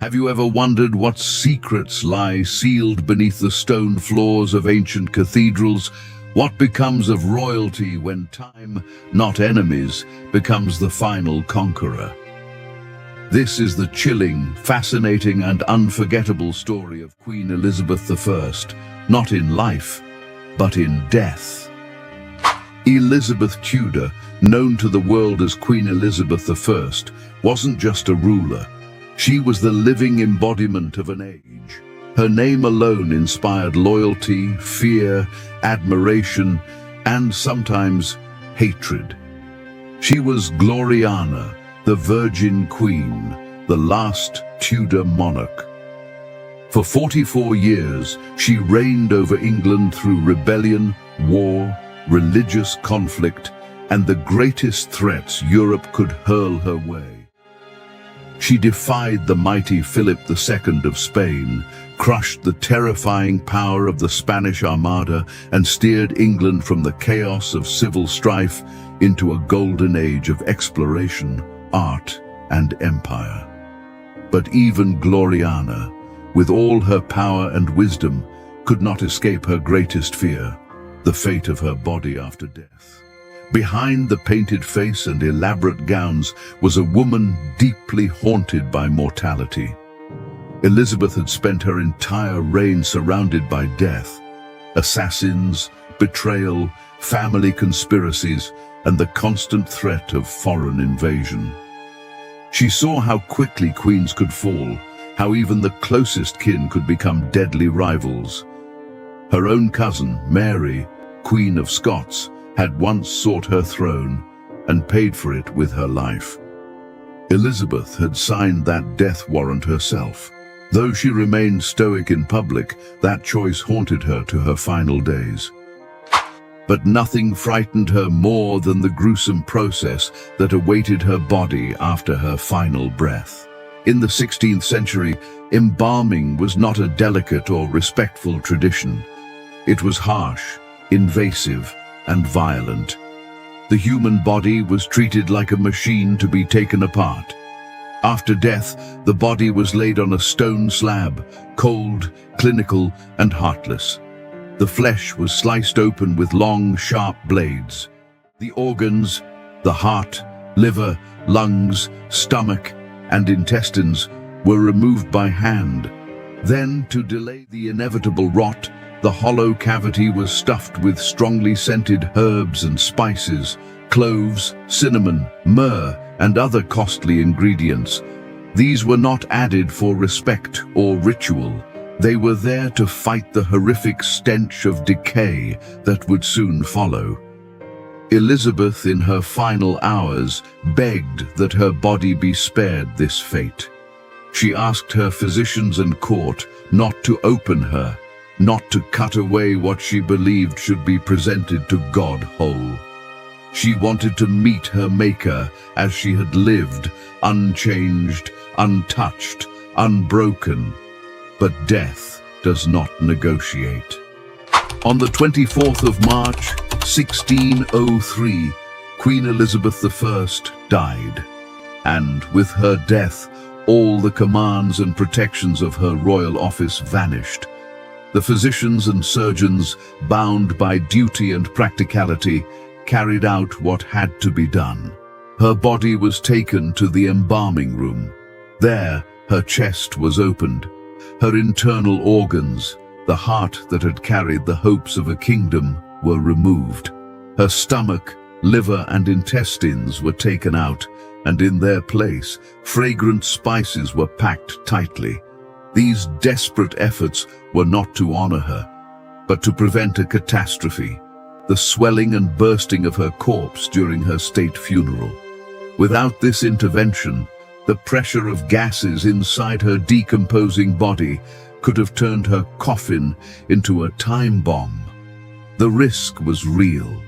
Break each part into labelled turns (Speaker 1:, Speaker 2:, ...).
Speaker 1: Have you ever wondered what secrets lie sealed beneath the stone floors of ancient cathedrals? What becomes of royalty when time, not enemies, becomes the final conqueror? This is the chilling, fascinating and unforgettable story of Queen Elizabeth I, not in life, but in death. Elizabeth Tudor, known to the world as Queen Elizabeth I, wasn't just a ruler. She was the living embodiment of an age. Her name alone inspired loyalty, fear, admiration, and sometimes hatred. She was Gloriana, the Virgin Queen, the last Tudor monarch. For 44 years, she reigned over England through rebellion, war, religious conflict, and the greatest threats Europe could hurl her way. She defied the mighty Philip II of Spain, crushed the terrifying power of the Spanish Armada, and steered England from the chaos of civil strife into a golden age of exploration, art, and empire. But even Gloriana, with all her power and wisdom, could not escape her greatest fear, the fate of her body after death. Behind the painted face and elaborate gowns was a woman deeply haunted by mortality. Elizabeth had spent her entire reign surrounded by death, assassins, betrayal, family conspiracies, and the constant threat of foreign invasion. She saw how quickly queens could fall, how even the closest kin could become deadly rivals. Her own cousin, Mary, Queen of Scots, had once sought her throne and paid for it with her life. Elizabeth had signed that death warrant herself. Though she remained stoic in public, that choice haunted her to her final days. But nothing frightened her more than the gruesome process that awaited her body after her final breath. In the 16th century, embalming was not a delicate or respectful tradition. It was harsh, invasive, and violent. The human body was treated like a machine to be taken apart. After death, the body was laid on a stone slab, cold, clinical, and heartless. The flesh was sliced open with long, sharp blades. The organs, the heart, liver, lungs, stomach, and intestines were removed by hand. Then, to delay the inevitable rot, the hollow cavity was stuffed with strongly scented herbs and spices, cloves, cinnamon, myrrh, and other costly ingredients. These were not added for respect or ritual. They were there to fight the horrific stench of decay that would soon follow. Elizabeth, in her final hours, begged that her body be spared this fate. She asked her physicians and court not to open her, not to cut away what she believed should be presented to God whole. She wanted to meet her Maker as she had lived, unchanged, untouched, unbroken. But death does not negotiate. On the 24th of March, 1603, Queen Elizabeth I died, and with her death, all the commands and protections of her royal office vanished. The physicians and surgeons, bound by duty and practicality, carried out what had to be done. Her body was taken to the embalming room. There, her chest was opened. Her internal organs, the heart that had carried the hopes of a kingdom, were removed. Her stomach, liver, and intestines were taken out, and in their place, fragrant spices were packed tightly. These desperate efforts were not to honor her, but to prevent a catastrophe, the swelling and bursting of her corpse during her state funeral. Without this intervention, the pressure of gases inside her decomposing body could have turned her coffin into a time bomb. The risk was real.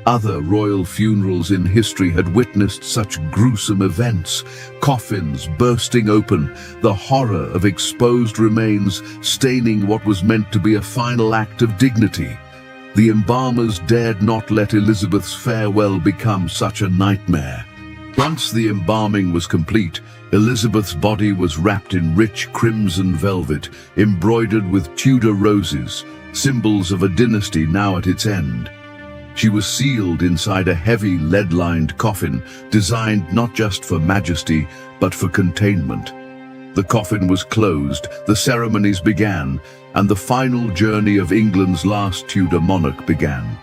Speaker 1: Other royal funerals in history had witnessed such gruesome events, coffins bursting open, the horror of exposed remains staining what was meant to be a final act of dignity. The embalmers dared not let Elizabeth's farewell become such a nightmare. Once the embalming was complete, Elizabeth's body was wrapped in rich crimson velvet, embroidered with Tudor roses, symbols of a dynasty now at its end. She was sealed inside a heavy lead-lined coffin, designed not just for majesty, but for containment. The coffin was closed, the ceremonies began, and the final journey of England's last Tudor monarch began.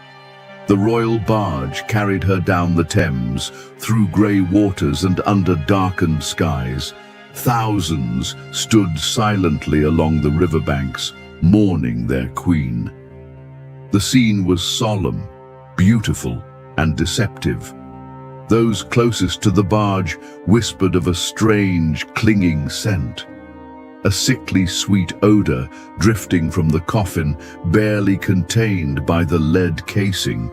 Speaker 1: The royal barge carried her down the Thames, through grey waters and under darkened skies. Thousands stood silently along the riverbanks, mourning their queen. The scene was solemn, beautiful, and deceptive. Those closest to the barge whispered of a strange, clinging scent. A sickly sweet odor drifting from the coffin, barely contained by the lead casing.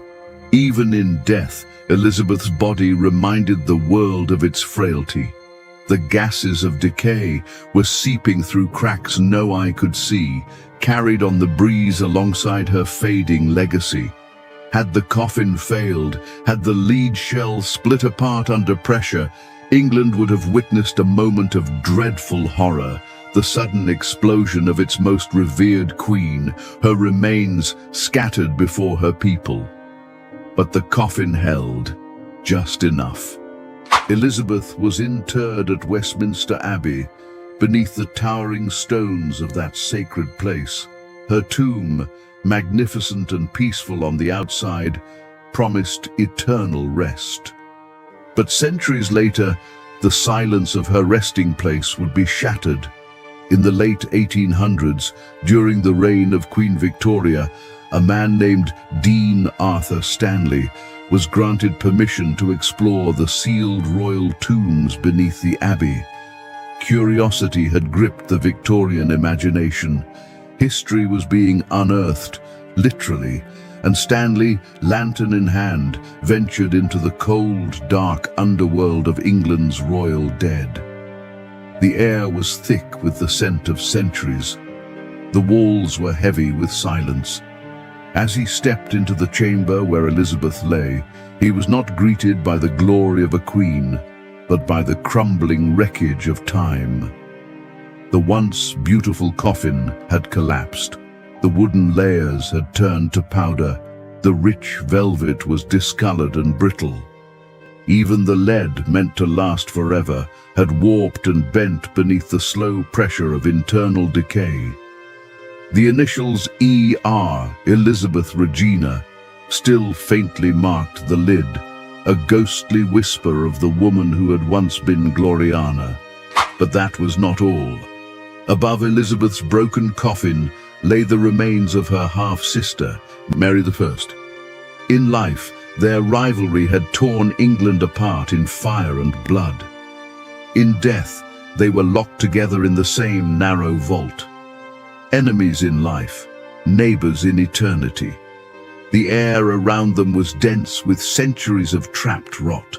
Speaker 1: Even in death, Elizabeth's body reminded the world of its frailty. The gases of decay were seeping through cracks no eye could see, carried on the breeze alongside her fading legacy. Had the coffin failed, had the lead shell split apart under pressure, England would have witnessed a moment of dreadful horror, the sudden explosion of its most revered queen, her remains scattered before her people. But the coffin held just enough. Elizabeth was interred at Westminster Abbey, beneath the towering stones of that sacred place. Her tomb, magnificent and peaceful on the outside, promised eternal rest. But centuries later, the silence of her resting place would be shattered. In the late 1800s, during the reign of Queen Victoria, a man named Dean Arthur Stanley was granted permission to explore the sealed royal tombs beneath the abbey. Curiosity had gripped the Victorian imagination. History was being unearthed, literally, and Stanley, lantern in hand, ventured into the cold, dark underworld of England's royal dead. The air was thick with the scent of centuries. The walls were heavy with silence. As he stepped into the chamber where Elizabeth lay, he was not greeted by the glory of a queen, but by the crumbling wreckage of time. The once beautiful coffin had collapsed. The wooden layers had turned to powder. The rich velvet was discolored and brittle. Even the lead meant to last forever had warped and bent beneath the slow pressure of internal decay. The initials E.R., Elizabeth Regina, still faintly marked the lid, a ghostly whisper of the woman who had once been Gloriana. But that was not all. Above Elizabeth's broken coffin lay the remains of her half-sister, Mary I. In life, their rivalry had torn England apart in fire and blood. In death, they were locked together in the same narrow vault. Enemies in life, neighbors in eternity. The air around them was dense with centuries of trapped rot.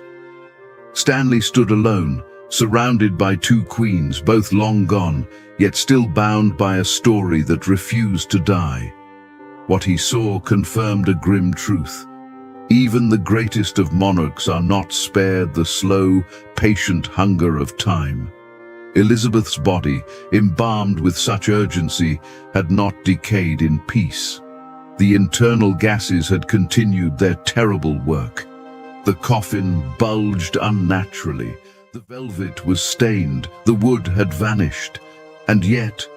Speaker 1: Stanley stood alone, surrounded by two queens, both long gone, yet still bound by a story that refused to die. What he saw confirmed a grim truth. Even the greatest of monarchs are not spared the slow, patient hunger of time. Elizabeth's body, embalmed with such urgency, had not decayed in peace. The internal gases had continued their terrible work. The coffin bulged unnaturally. The velvet was stained. The wood had vanished. And yet,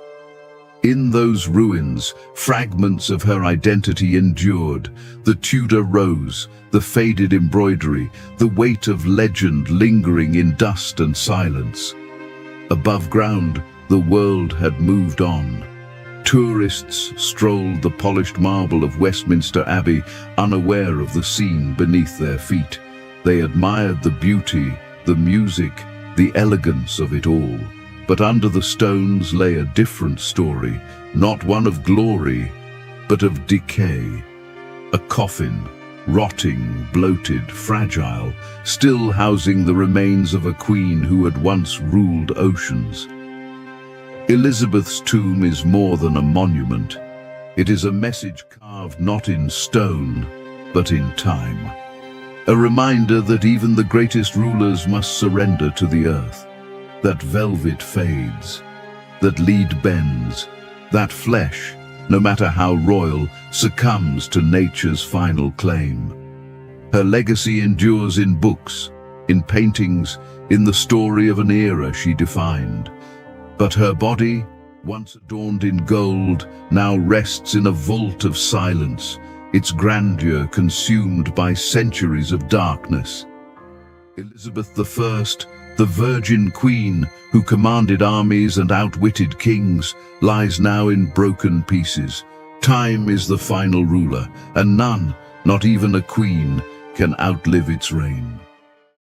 Speaker 1: in those ruins, fragments of her identity endured. The Tudor rose, the faded embroidery, the weight of legend lingering in dust and silence. Above ground, the world had moved on. Tourists strolled the polished marble of Westminster Abbey, unaware of the scene beneath their feet. They admired the beauty, the music, the elegance of it all. But under the stones lay a different story, not one of glory, but of decay. A coffin, rotting, bloated, fragile, still housing the remains of a queen who had once ruled oceans. Elizabeth's tomb is more than a monument. It is a message carved not in stone, but in time. A reminder that even the greatest rulers must surrender to the earth. that velvet fades, that lead bends, that flesh, no matter how royal, succumbs to nature's final claim. Her legacy endures in books, in paintings, in the story of an era she defined. But her body, once adorned in gold, now rests in a vault of silence, its grandeur consumed by centuries of darkness. Elizabeth I, the Virgin Queen who commanded armies and outwitted kings, lies now in broken pieces. Time is the final ruler, and none, not even a queen, can outlive its reign.